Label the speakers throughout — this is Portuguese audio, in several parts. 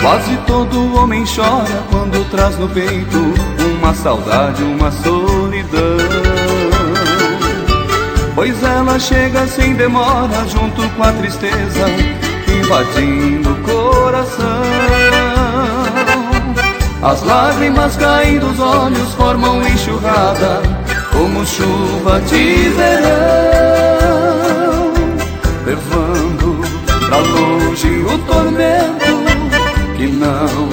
Speaker 1: Quase todo homem chora quando traz no peito uma saudade, uma solidão. Pois ela chega sem demora junto com a tristeza, invadindo o coração. As lágrimas caem dos olhos formam enxurrada, como chuva de verão, levando pra longe o tormento que não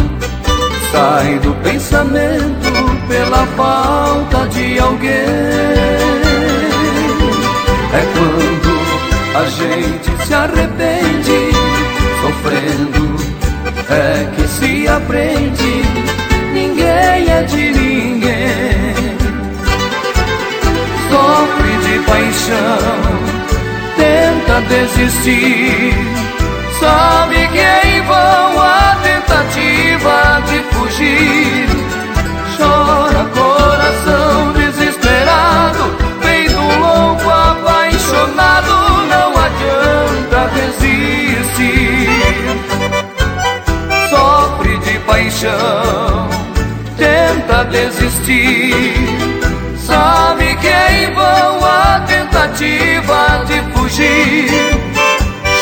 Speaker 1: sai do pensamento pela falta de alguém. É quando a gente se arrepende, sofrendo é que se aprende, ninguém é de ninguém. Sofre de paixão, tenta desistir, sabe que é em vão a tentativa de fugir. Chora coração desesperado, feito um louco apaixonado, não adianta resistir. Sofre de paixão, tenta desistir, sabe que é em vão a tentativa de fugir.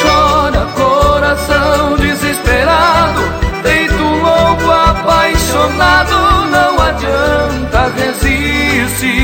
Speaker 1: Chora coração desesperado, feito um louco apaixonado, não adianta resistir.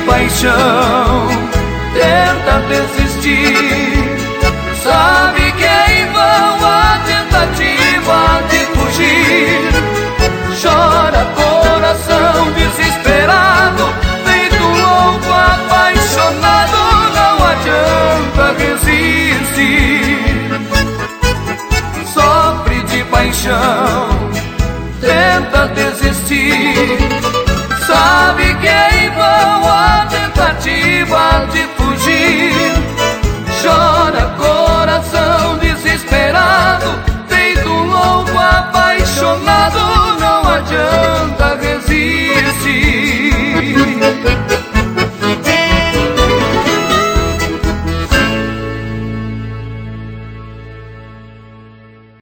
Speaker 1: Paixão, tenta desistir, sabe que é em vão a tentativa de fugir. Chora coração desesperado, feito louco apaixonado, não adianta resistir. Sofre de paixão, tenta desistir, sabe que é em vão a tentativa de fugir. Chora